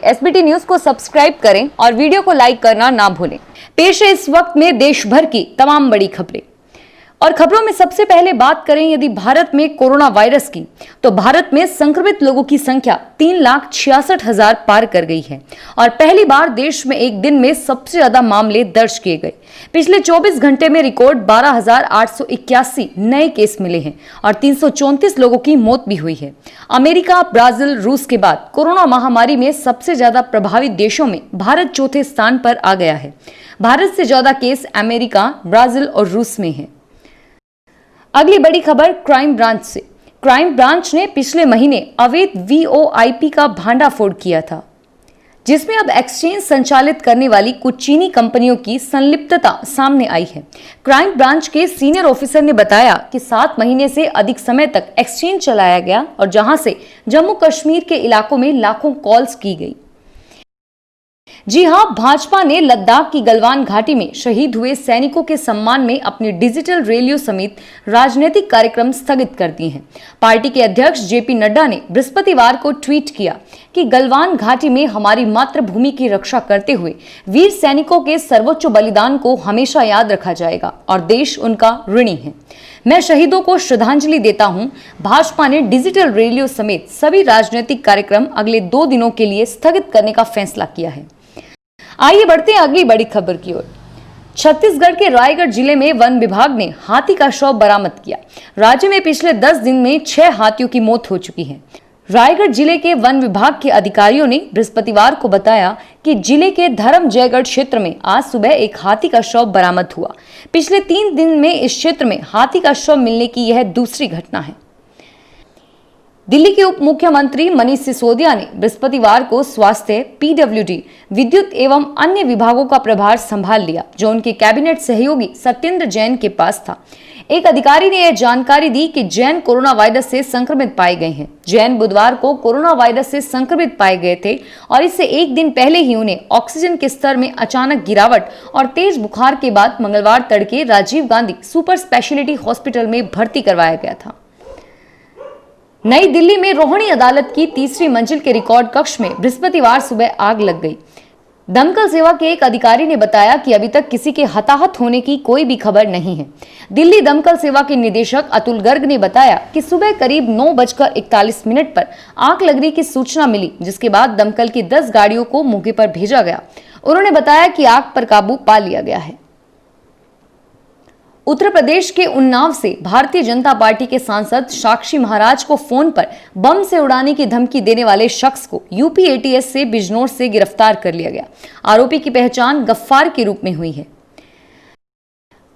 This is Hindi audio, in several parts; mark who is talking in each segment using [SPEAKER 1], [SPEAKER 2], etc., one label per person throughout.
[SPEAKER 1] एसबीटी न्यूज को सब्सक्राइब करें और वीडियो को लाइक करना ना भूलें। पेश है इस वक्त में देश भर की तमाम बड़ी खबरें और खबरों में सबसे पहले बात करें यदि भारत में कोरोना वायरस की, तो भारत में संक्रमित लोगों की संख्या 3,66,000 पार कर गई है और पहली बार देश में एक दिन में सबसे ज्यादा मामले दर्ज किए गए। पिछले 24 घंटे में रिकॉर्ड 12,881 नए केस मिले हैं और 334 लोगों की मौत भी हुई है। अमेरिका, ब्राजील, रूस के बाद कोरोना महामारी में सबसे ज्यादा प्रभावित देशों में भारत चौथे स्थान पर आ गया है। भारत से ज्यादा केस अमेरिका, ब्राजील और रूस में है। अगली बड़ी खबर क्राइम ब्रांच से। क्राइम ब्रांच ने पिछले महीने अवैध वीओआईपी का भांडाफोड़ किया था, जिसमें अब एक्सचेंज संचालित करने वाली कुछ चीनी कंपनियों की संलिप्तता सामने आई है। क्राइम ब्रांच के सीनियर ऑफिसर ने बताया कि 7 महीने से अधिक समय तक एक्सचेंज चलाया गया और जहां से जम्मू कश्मीर के इलाकों में लाखों कॉल्स की गई। जी हां, भाजपा ने लद्दाख की गलवान घाटी में शहीद हुए सैनिकों के सम्मान में अपनी डिजिटल रैलियों समेत राजनीतिक कार्यक्रम स्थगित कर दिए हैं। पार्टी के अध्यक्ष जेपी नड्डा ने बृहस्पतिवार को ट्वीट किया कि गलवान घाटी में हमारी मातृभूमि की रक्षा करते हुए वीर सैनिकों के सर्वोच्च बलिदान को हमेशा याद रखा जाएगा और देश उनका ऋणी है। मैं शहीदों को श्रद्धांजलि देता हूं। भाजपा ने डिजिटल रैलियों समेत सभी राजनीतिक कार्यक्रम अगले 2 दिनों के लिए स्थगित करने का फैसला किया है। आइए बढ़ते हैं अगली बड़ी खबर की ओर। छत्तीसगढ़ के रायगढ़ जिले में वन विभाग ने हाथी का शव बरामद किया। राज्य में पिछले 10 दिन में 6 हाथियों की मौत हो चुकी है। रायगढ़ जिले के वन विभाग के अधिकारियों ने बृहस्पतिवार को बताया कि जिले के धर्मजयगढ़ क्षेत्र में आज सुबह एक हाथी का शव बरामद हुआ। पिछले 3 दिन में इस क्षेत्र में हाथी का शव मिलने की यह दूसरी घटना है। दिल्ली के उप मुख्यमंत्री मनीष सिसोदिया ने बृहस्पतिवार को स्वास्थ्य, पीडब्ल्यूडी, विद्युत एवं अन्य विभागों का प्रभार संभाल लिया, जो उनके कैबिनेट सहयोगी सत्येंद्र जैन के पास था। एक अधिकारी ने यह जानकारी दी कि जैन कोरोना वायरस से संक्रमित पाए गए हैं। जैन बुधवार को कोरोना वायरस से संक्रमित पाए गए थे और इससे एक दिन पहले ही उन्हें ऑक्सीजन के स्तर में अचानक गिरावट और तेज बुखार के बाद मंगलवार तड़के Rajiv Gandhi super speciality hospital में भर्ती करवाया गया था। नई दिल्ली में रोहिणी अदालत की 3री मंजिल के रिकॉर्ड कक्ष में बृहस्पतिवार सुबह आग लग गई। दमकल सेवा के एक अधिकारी ने बताया कि अभी तक किसी के हताहत होने की कोई भी खबर नहीं है। दिल्ली दमकल सेवा के निदेशक अतुल गर्ग ने बताया कि सुबह करीब 9:41 पर आग लगने की सूचना मिली, जिसके बाद दमकल की 10 गाड़ियों को मौके पर भेजा गया। उन्होंने बताया कि आग पर काबू पा लिया गया है। उत्तर प्रदेश के उन्नाव से भारतीय जनता पार्टी के सांसद साक्षी महाराज को फोन पर बम से उड़ाने की धमकी देने वाले शख्स को यूपी एटीएस से बिजनौर से गिरफ्तार कर लिया गया। आरोपी की पहचान गफ्फार के रूप में हुई है।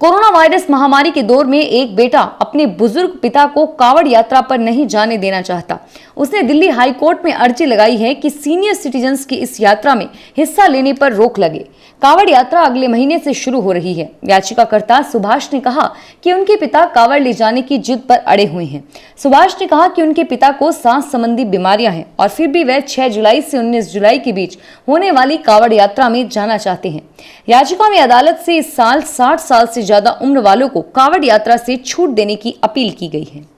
[SPEAKER 1] कोरोना वायरस महामारी के दौर में एक बेटा अपने बुजुर्ग पिता को कांवड़ यात्रा पर नहीं जाने देना चाहता। उसने दिल्ली हाई कोर्ट में अर्जी लगाई है कि सीनियर सिटीजन्स की इस यात्रा में हिस्सा लेने पर रोक लगे। कांवड़ यात्रा अगले महीने से शुरू हो रही है। याचिकाकर्ता सुभाष ने कहा कि उनके पिता कांवड़ ले जाने की जिद पर अड़े हुए हैं। सुभाष ने कहा कि उनके पिता को सांस संबंधी बीमारियां हैं और फिर भी वे 6 जुलाई से 19 जुलाई के बीच होने वाली कांवड़ यात्रा में जाना चाहते हैं। याचिका में अदालत से इस साल 60 साल से ज्यादा उम्र वालों को कांवड़ यात्रा से छूट देने की अपील की गई है।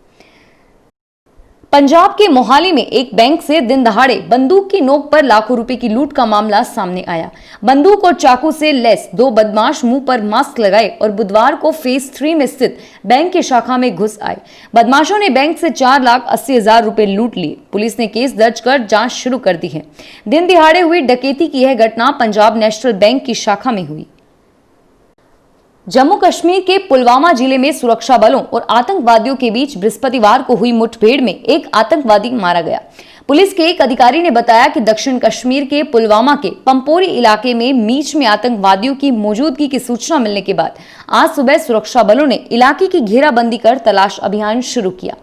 [SPEAKER 1] पंजाब के मोहाली में एक बैंक से दिन दहाड़े बंदूक की नोक पर लाखों रुपए की लूट का मामला सामने आया। बंदूक और चाकू से लैस 2 बदमाश मुंह पर मास्क लगाए और बुधवार को फेज 3 में स्थित बैंक की शाखा में घुस आए। बदमाशों ने बैंक से 4,80,000 रुपए लूट लिए। पुलिस ने केस दर्ज कर जांच शुरू कर दी है। दिन दिहाड़े हुई डकैती की यह घटना पंजाब नेशनल बैंक की शाखा में हुई। जम्मू कश्मीर के पुलवामा जिले में सुरक्षा बलों और आतंकवादियों के बीच बृहस्पतिवार को हुई मुठभेड़ में एक आतंकवादी मारा गया। पुलिस के एक अधिकारी ने बताया कि दक्षिण कश्मीर के पुलवामा के पंपोरी इलाके में मीच में आतंकवादियों की मौजूदगी की सूचना मिलने के बाद आज सुबह सुरक्षा बलों ने इलाके की घेराबंदी कर तलाश अभियान शुरू किया।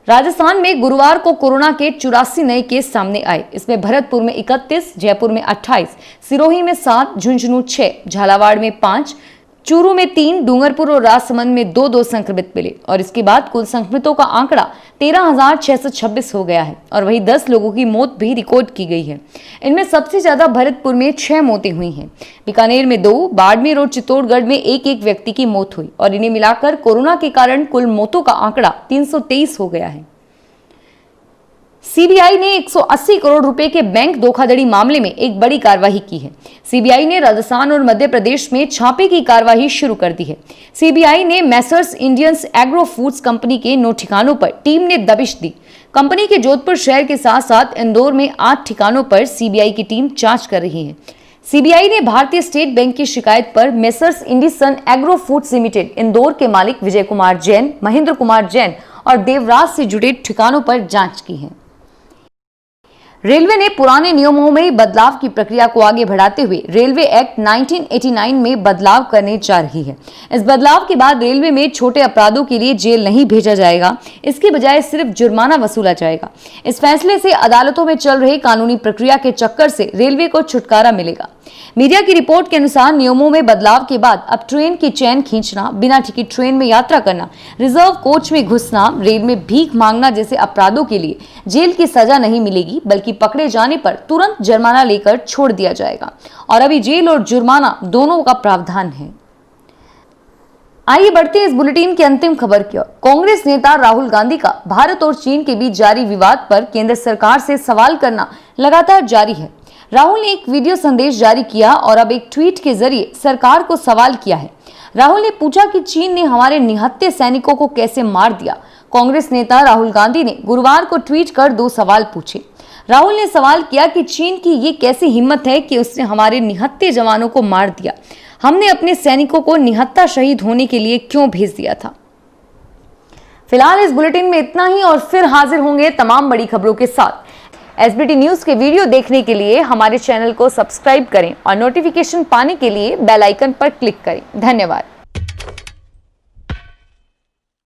[SPEAKER 1] राजस्थान में गुरुवार को कोरोना के 84 नए केस सामने आए। इसमें भरतपुर में 31, जयपुर में 28, सिरोही में 7, झुंझुनू 6, झालावाड़ में 5, चूरू में 3, डूंगरपुर और राजसमंद में 2 संक्रमित मिले और इसके बाद कुल संक्रमितों का आंकड़ा 13,626 हो गया है और वहीं 10 लोगों की मौत भी रिकॉर्ड की गई है। इनमें सबसे ज्यादा भरतपुर में 6 मौतें हुई हैं। बीकानेर में 2, बाड़मेर और चित्तौड़गढ़ में एक व्यक्ति की मौत हुई और इन्हें मिलाकर कोरोना के कारण कुल मौतों का आंकड़ा 323 हो गया है। सीबीआई ने 180 करोड़ रुपए के बैंक धोखाधड़ी मामले में एक बड़ी कार्रवाई की है। सीबीआई ने राजस्थान और मध्य प्रदेश में छापे की कार्रवाई शुरू कर दी है। सीबीआई ने Messrs Indians agro foods company के 9 ठिकानों पर टीम ने दबिश दी। कंपनी के जोधपुर शहर के साथ साथ इंदौर में 8 ठिकानों पर सीबीआई की टीम जांच कर रही है। सीबीआई ने भारतीय स्टेट बैंक की शिकायत पर Messrs Indison Agro Foods Limited Indore के मालिक विजय कुमार जैन, महेंद्र कुमार जैन और देवराज से जुड़े ठिकानों पर जांच की है। रेलवे ने पुराने नियमों में बदलाव की प्रक्रिया को आगे बढ़ाते हुए रेलवे एक्ट 1989 में बदलाव करने जा रही है। इस बदलाव के बाद रेलवे में छोटे अपराधों के लिए जेल नहीं भेजा जाएगा, इसके बजाय सिर्फ जुर्माना वसूला जाएगा। इस फैसले से अदालतों में चल रही कानूनी प्रक्रिया के चक्कर से रेलवे को छुटकारा मिलेगा। मीडिया की रिपोर्ट के अनुसार नियमों में बदलाव के बाद अब ट्रेन की चैन खींचना, बिना टिकट ट्रेन में यात्रा करना, रिजर्व कोच में घुसना, रेल में भीख मांगना जैसे अपराधों के लिए जेल की सजा नहीं मिलेगी, बल्कि पकड़े जाने पर तुरंत जुर्माना लेकर छोड़ दिया जाएगा। और अभी जेल और जुर्माना दोनों का प्रावधान है। आइए बढ़ते हैं इस बुलेटिन की अंतिम खबर की ओर। कांग्रेस नेता राहुल गांधी का भारत और चीन के बीच जारी विवाद पर केंद्र सरकार से सवाल करना लगातार जारी है। राहुल ने एक वीडियो संदेश जारी किया और अब एक ट्वीट के जरिए सरकार को सवाल किया है। राहुल ने पूछा कि चीन ने हमारे निहत्थे सैनिकों को कैसे मार दिया। कांग्रेस नेता राहुल गांधी ने गुरुवार को ट्वीट कर 2 सवाल पूछे। राहुल ने सवाल किया कि चीन की ये कैसी हिम्मत है कि उसने हमारे निहत्थे जवानों को मार दिया। हमने अपने सैनिकों को निहत्था शहीद होने के लिए क्यों भेज दिया था। फिलहाल इस बुलेटिन में इतना ही और फिर हाजिर होंगे तमाम बड़ी खबरों के साथ। एसबीटी न्यूज के वीडियो देखने के लिए हमारे चैनल को सब्सक्राइब करें और नोटिफिकेशन पाने के लिए बेल आइकन पर क्लिक करें। धन्यवाद।